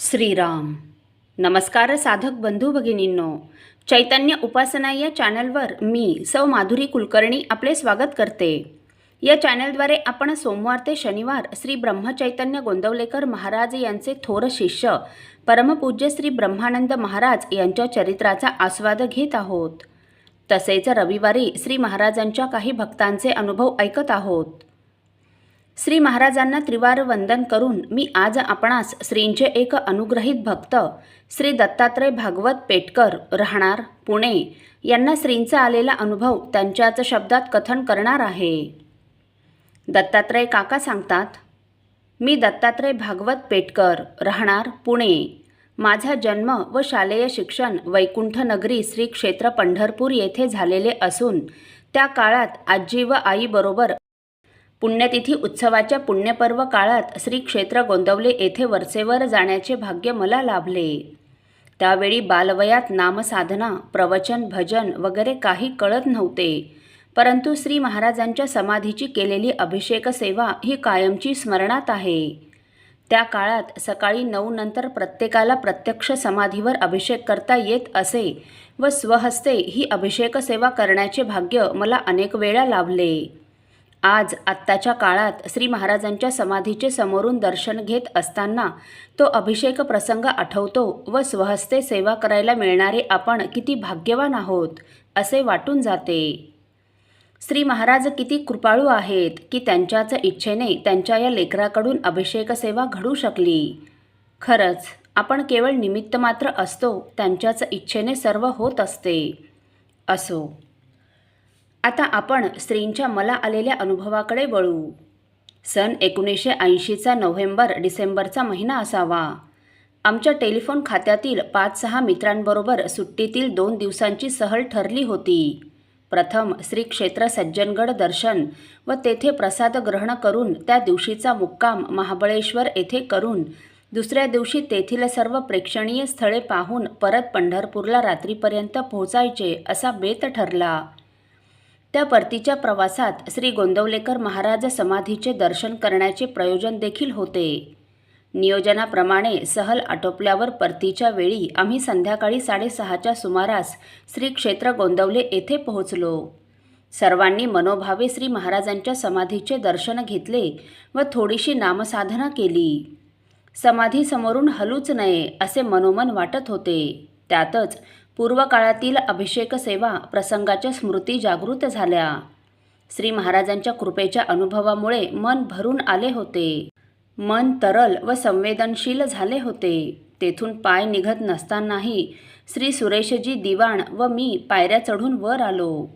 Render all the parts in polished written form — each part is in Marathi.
श्रीराम. नमस्कार साधक बंधू भगिनींनो, चैतन्य उपासना या चॅनलवर मी सौ माधुरी कुलकर्णी आपले स्वागत करते. या चॅनलद्वारे आपण सोमवार ते शनिवार श्री ब्रह्मचैतन्य गोंदवलेकर महाराज यांचे थोर शिष्य परमपूज्य श्री ब्रह्मानंद महाराज यांच्या चरित्राचा आस्वाद घेत आहोत. तसेच रविवारी श्री महाराजांच्या काही भक्तांचे अनुभव ऐकत आहोत. श्री महाराजांना त्रिवार वंदन करून मी आज आपणास श्रींचे एक अनुग्रहित भक्त श्री दत्तात्रय भागवत पेटकर राहणार पुणे यांना श्रींचा आलेला अनुभव त्यांच्याच शब्दात कथन करणार आहे. दत्तात्रय काका सांगतात, मी दत्तात्रय भागवत पेटकर राहणार पुणे. माझा जन्म व शालेय शिक्षण वैकुंठ नगरी श्री क्षेत्र पंढरपूर येथे झालेले असून त्या काळात आजी व आईबरोबर पुण्यतिथी उत्सवाच्या पुण्यपर्व काळात श्री क्षेत्र गोंदवले येथे वरचेवर जाण्याचे भाग्य मला लाभले. त्यावेळी बालवयात नामसाधना, प्रवचन, भजन वगैरे काही कळत नव्हते, परंतु श्री महाराजांच्या समाधीची केलेली अभिषेक सेवा ही कायमची स्मरणात आहे. त्या काळात सकाळी 9 नंतर प्रत्येकाला प्रत्यक्ष समाधीवर अभिषेक करता येत असे व स्वहस्ते ही अभिषेक सेवा करण्याचे भाग्य मला अनेक वेळा लाभले. आज आत्ताच्या काळात श्री महाराजांच्या समाधीचे समोरून दर्शन घेत असताना तो अभिषेक प्रसंग आठवतो व स्वहस्ते सेवा करायला मिळणारे आपण किती भाग्यवान आहोत असे वाटून जाते. श्री महाराज किती कृपाळू आहेत की त्यांच्याच इच्छेने त्यांच्या या लेकराकडून अभिषेक सेवा घडू शकली. खरंच आपण केवळ निमित्त मात्र असतो, त्यांच्याच इच्छेने सर्व होत असते. असो, आता आपण श्रींच्या मला आलेल्या अनुभवाकडे वळू. सन 1980चा नोव्हेंबर-डिसेंबरचा महिना असावा. आमच्या टेलिफोन खात्यातील 5-6 मित्रांबरोबर सुट्टीतील 2 दिवसांची सहल ठरली होती. प्रथम श्री क्षेत्र सज्जनगड दर्शन व तेथे प्रसाद ग्रहण करून त्या दिवशीचा मुक्काम महाबळेश्वर येथे करून दुसऱ्या दिवशी तेथील सर्व प्रेक्षणीय स्थळे पाहून परत पंढरपूरला रात्रीपर्यंत पोहोचायचे असा बेत ठरला. त्या परतीच्या प्रवासात श्री गोंदवलेकर महाराज समाधीचे दर्शन करण्याचे प्रयोजन देखील होते. नियोजनाप्रमाणे सहल आटोपल्यावर परतीच्या वेळी आम्ही संध्याकाळी 6:30च्या सुमारास श्री क्षेत्र गोंदवले येथे पोहोचलो. सर्वांनी मनोभावे श्री महाराजांच्या समाधीचे दर्शन घेतले व थोडीशी नामसाधना केली. समाधी समोरून हलूच नये असे मनोमन वाटत होते. त्यातच पूर्वकाळातील अभिषेक सेवा प्रसंगाच्या स्मृती जागृत झाल्या. श्री महाराजांच्या कृपेच्या अनुभवामुळे मन भरून आले होते. मन तरल व संवेदनशील झाले होते. तेथून पाय निघत नसतानाही श्री सुरेशजी दिवाण व मी पायऱ्या चढून वर आलो.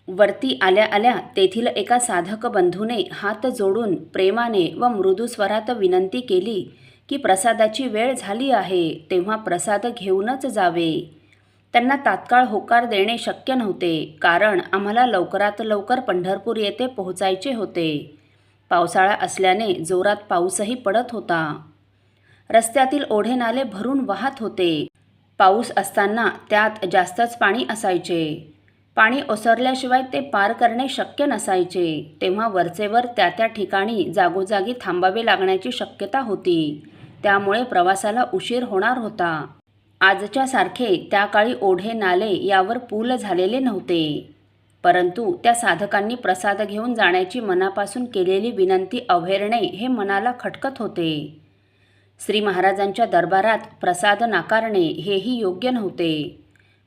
वरती आल्या आल्या तेथील एका साधक बंधूने हात जोडून प्रेमाने व मृदू स्वरात विनंती केली की प्रसादाची वेळ झाली आहे, तेव्हा प्रसाद घेऊनच जावे. त्यांना तात्काळ होकार देणे शक्य नव्हते, कारण आम्हाला लवकरात लवकर पंढरपूर येथे पोहोचायचे होते. पावसाळा असल्याने जोरात पाऊसही पडत होता. रस्त्यातील ओढे नाले भरून वाहत होते. पाऊस असताना त्यात जास्तच पाणी असायचे. पाणी ओसरल्याशिवाय ते पार करणे शक्य नसायचे. तेव्हा वरचेवर त्या ठिकाणी जागोजागी थांबावे लागण्याची शक्यता होती. त्यामुळे प्रवासाला उशीर होणार होता. आजच्या सारखे त्या काळी ओढे नाले यावर पूल झालेले नव्हते, परंतु त्या साधकांनी प्रसाद घेऊन जाण्याची मनापासून केलेली विनंती अव्हेरणे हे मनाला खटकत होते. श्री महाराजांच्या दरबारात प्रसाद नाकारणे हेही योग्य नव्हते.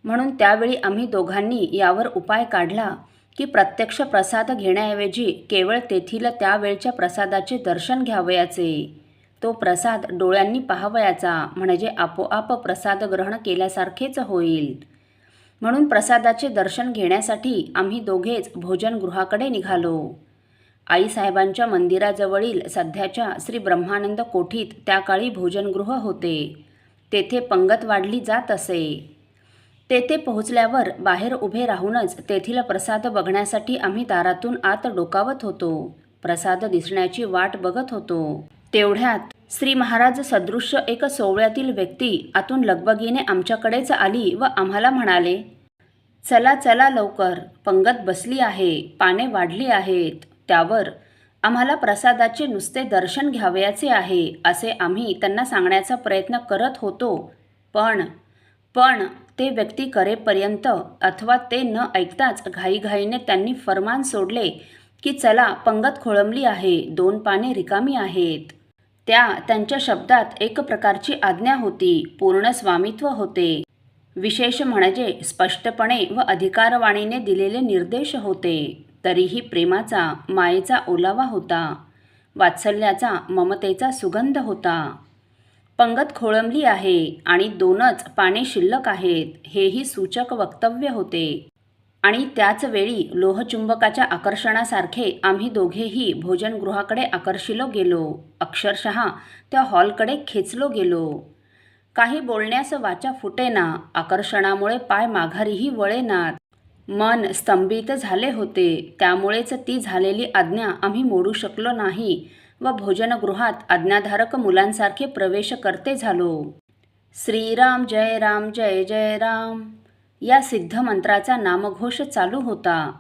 म्हणून त्यावेळी आम्ही दोघांनी यावर उपाय काढला की प्रत्यक्ष प्रसाद घेण्याऐवजी केवळ तेथील त्यावेळच्या प्रसादाचे दर्शन घ्यावयाचे. तो प्रसाद डोळ्यांनी पाहावयाचा, म्हणजे आपोआप प्रसाद ग्रहण केल्यासारखेच होईल. म्हणून प्रसादाचे दर्शन घेण्यासाठी आम्ही दोघेच भोजनगृहाकडे निघालो. आईसाहेबांच्या मंदिराजवळील सध्याच्या श्री ब्रह्मानंद कोठीत त्या काळी भोजनगृह होते. तेथे पंगत वाढली जात असे. तेथे पोहोचल्यावर बाहेर उभे राहूनच तेथील प्रसाद बघण्यासाठी आम्ही दारातून आत डोकावत होतो. प्रसाद दिसण्याची वाट बघत होतो. तेवढ्यात श्री महाराज सदृश्य एक सोवळ्यातील व्यक्ती आतून लगबगीने आमच्याकडेच आली व आम्हाला म्हणाले, चला चला लवकर, पंगत बसली आहे, पाने वाढली आहेत. त्यावर आम्हाला प्रसादाचे नुसते दर्शन घ्यावयाचे आहे असे आम्ही त्यांना सांगण्याचा प्रयत्न करत होतो. पण ते व्यक्ती करेपर्यंत अथवा ते न ऐकताच घाईघाईने त्यांनी फरमान सोडले की चला, पंगत खोळंबली आहे, 2 पाने रिकामी आहेत. त्यांच्या शब्दात एक प्रकारची आज्ञा होती, पूर्ण स्वामित्व होते. विशेष म्हणजे स्पष्टपणे व अधिकारवाणीने दिलेले निर्देश होते. तरीही प्रेमाचा, मायेचा ओलावा होता, वात्सल्याचा, ममतेचा सुगंध होता. पंगत खोळंबली आहे आणि 2च पाने शिल्लक आहेत, हेही सूचक वक्तव्य होते. आणि त्याच वेळी लोहचुंबकाच्या आकर्षणासारखे आम्ही दोघेही भोजनगृहाकडे आकर्षिलो गेलो. अक्षरशः त्या हॉलकडे खेचलो गेलो. काही बोलण्यास वाचा फुटेना, आकर्षणामुळे पाय माघारीही वळेनात. मन स्तंभित झाले होते. त्यामुळेच ती झालेली आज्ञा आम्ही मोडू शकलो नाही व भोजनगृहात आज्ञाधारक मुलांसारखे प्रवेश करते झालो. श्रीराम जय राम जय जय राम या सिद्ध मंत्राचा नामघोष चालू होता.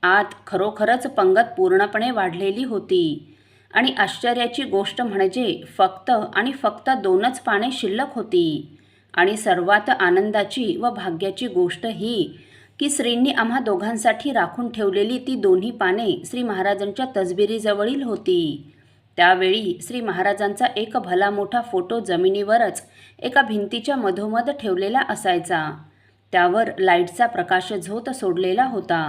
आत खरोखरच पंगत पूर्णपणे वाढलेली होती आणि आश्चर्याची गोष्ट म्हणजे फक्त आणि फक्त 2च पाने शिल्लक होती. आणि सर्वात आनंदाची व भाग्याची गोष्ट ही की श्रींनी आम्हा दोघांसाठी राखून ठेवलेली ती 2ही पाने श्री महाराजांच्या तसबिरीजवळील होती. त्यावेळी श्री महाराजांचा एक भला मोठा फोटो जमिनीवरच एका भिंतीच्या मधोमध ठेवलेला असायचा. त्यावर लाईटचा प्रकाश झोत सोडलेला होता.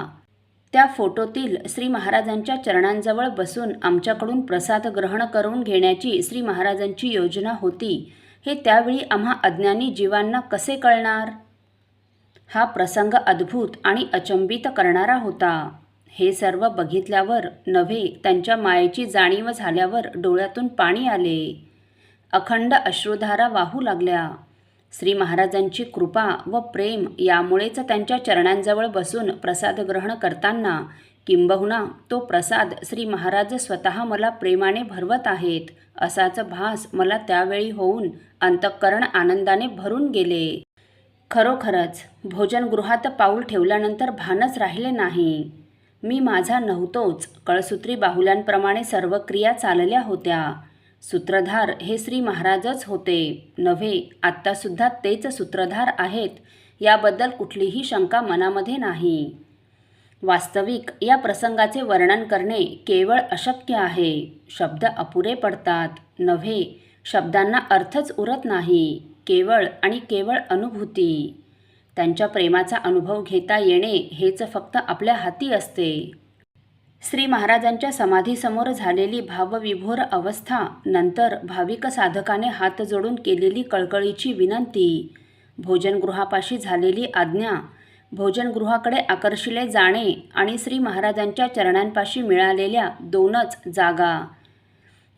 त्या फोटोतील श्री महाराजांच्या चरणांजवळ बसून आमच्याकडून प्रसाद ग्रहण करून घेण्याची श्री महाराजांची योजना होती, हे त्यावेळी आम्हा अज्ञानी जीवांना कसे कळणार? हा प्रसंग अद्भुत आणि अचंबित करणारा होता. हे सर्व बघितल्यावर नव्हे, त्यांच्या मायेची जाणीव झाल्यावर डोळ्यातून पाणी आले. अखंड अश्रुधारा वाहू लागल्या. श्री महाराजांची कृपा व प्रेम यामुळेच त्यांच्या चरणांजवळ बसून प्रसाद ग्रहण करताना, किंबहुना तो प्रसाद श्री महाराज स्वतः मला प्रेमाने भरवत आहेत, असाच भास मला त्यावेळी होऊन अंतःकरण आनंदाने भरून गेले. खरोखरच भोजनगृहात पाऊल ठेवल्यानंतर भानच राहिले नाही. मी माझा नव्हतोच. कळसूत्री बाहुल्यांप्रमाणे सर्व क्रिया चालल्या होत्या. सूत्रधार हे श्री महाराजच होते. नव्हे, आत्तासुद्धा तेच सूत्रधार आहेत, याबद्दल कुठलीही शंका मनामध्ये नाही. वास्तविक या प्रसंगाचे वर्णन करणे केवळ अशक्य आहे. शब्द अपुरे पडतात. नव्हे, शब्दांना अर्थच उरत नाही. केवळ आणि केवळ अनुभूती. त्यांच्या प्रेमाचा अनुभव घेता येणे हेच फक्त आपल्या हाती असते. श्री महाराजांच्या समाधीसमोर झालेली भावविभोर अवस्था, नंतर भाविक साधकाने हात जोडून केलेली कळकळीची विनंती, भोजनगृहापाशी झालेली आज्ञा, भोजनगृहाकडे आकर्षिले जाणे आणि श्री महाराजांच्या चरणांपाशी मिळालेल्या 2च जागा,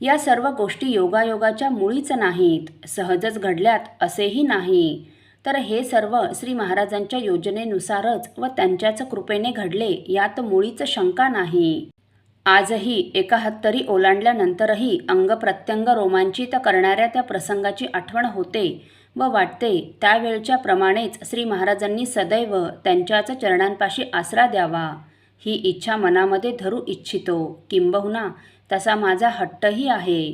या सर्व गोष्टी योगायोगाच्या मुळीच नाहीत, सहजच घडल्यात असेही नाही, तर हे सर्व श्री महाराजांच्या योजनेनुसारच व त्यांच्याच कृपेने घडले, यात मुळीच शंका नाही. आजही 71 ओलांडल्यानंतरही अंगप्रत्यंग रोमांचित करणाऱ्या त्या प्रसंगाची आठवण होते व वाटते त्यावेळच्या प्रमाणेच श्री महाराजांनी सदैव त्यांच्याच चरणांपाशी आसरा द्यावा, ही इच्छा मनामध्ये धरू इच्छितो. किंबहुना तसा माझा हट्टही आहे.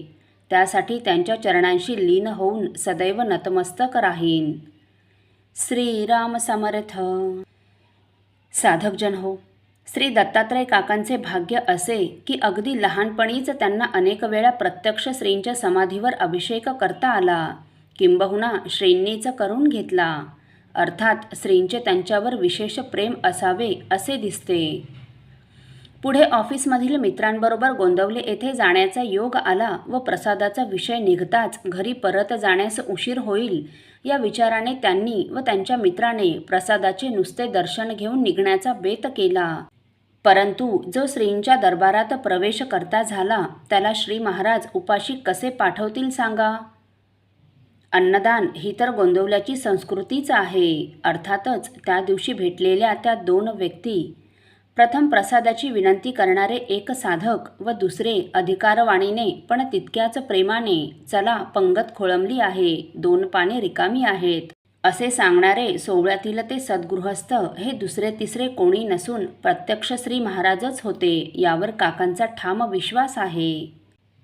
त्यासाठी त्यांच्या चरणांशी लीन होऊन सदैव नतमस्तक राहीन. श्रीराम समर्थ. साधकजन हो, श्री दत्तात्रय काकांचे भाग्य असे की अगदी लहानपणीच त्यांना अनेक वेळा प्रत्यक्ष श्रींच्या समाधीवर अभिषेक करता आला, किंबहुना श्रींनीच करून घेतला. अर्थात श्रींचे त्यांच्यावर विशेष प्रेम असावे असे दिसते. पुढे ऑफिसमधील मित्रांबरोबर गोंदवले येथे जाण्याचा योग आला व प्रसादाचा विषय निघताच घरी परत जाण्यास उशीर होईल या विचाराने त्यांनी व त्यांच्या मित्राने प्रसादाचे नुसते दर्शन घेऊन निघण्याचा बेत केला. परंतु जो श्रींच्या दरबारात प्रवेश करता झाला त्याला श्री महाराज उपाशी कसे पाठवतील सांगा. अन्नदान ही तर गोंदवल्याची संस्कृतीच आहे. अर्थातच त्या दिवशी भेटलेल्या त्या 2 व्यक्ती, प्रथम प्रसादाची विनंती करणारे एक साधक व दुसरे अधिकारवाणीने पण तितक्याच प्रेमाने, चला पंगत खोळंबली आहे, 2 पाने रिकामी आहेत, असे सांगणारे सोवळ्यातील ते सद्गृहस्थ हे दुसरे तिसरे कोणी नसून प्रत्यक्ष श्री महाराजच होते, यावर काकांचा ठाम विश्वास आहे.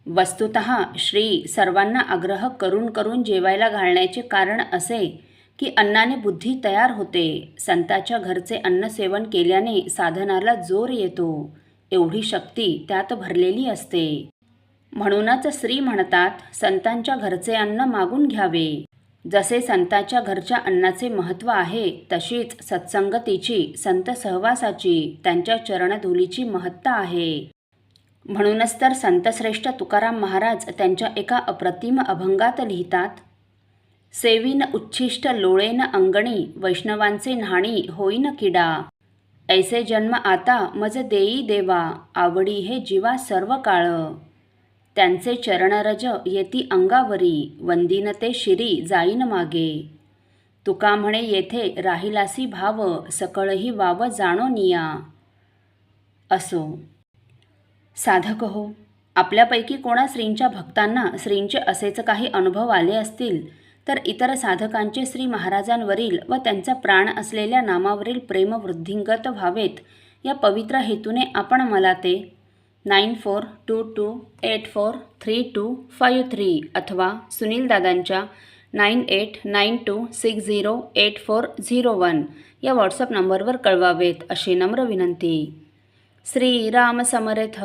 वस्तुतः श्री सर्वांना आग्रह करून करून जेवायला घालण्याचे कारण असे की अन्नाने बुद्धी तयार होते. संताच्या घरचे अन्न सेवन केल्याने साधनाला जोर येतो, एवढी शक्ती त्यात भरलेली असते. म्हणूनच श्री म्हणतात, संतांच्या घरचे अन्न मागून घ्यावे. जसे संताच्या घरच्या अन्नाचे महत्त्व आहे, तशीच सत्संगतीची, संत सहवासाची, त्यांच्या चरणधुलीची महत्ता आहे. म्हणूनच तर संतश्रेष्ठ तुकाराम महाराज त्यांच्या एका अप्रतिम अभंगात लिहितात, सेवीन उच्छिष्ट लोळेन अंगणी, वैष्णवांचे न्हाणी होईन किडा. ऐसे जन्म आता मज देई देवा, आवडी हे जीवा सर्व काळ. त्यांचे चरणरज येती अंगावरी, वंदिन ते शिरी जाईन मागे. तुका म्हणे येथे राहिलासी भाव, सकळही वाव जाणो निया. असो. साधक हो, आपल्यापैकी कोणा श्रींच्या भक्तांना श्रींचे असेच काही अनुभव आले असतील तर इतर साधकांचे श्री महाराजांवरील व त्यांचा प्राण असलेल्या नामावरील प्रेम वृद्धिंगत व्हावेत, या पवित्र हेतूने आपण मला ते 9422843253 अथवा सुनील दादांच्या 9892608401 या व्हॉट्सअप नंबरवर कळवावेत, अशी नम्र विनंती. श्रीराम समर्थ.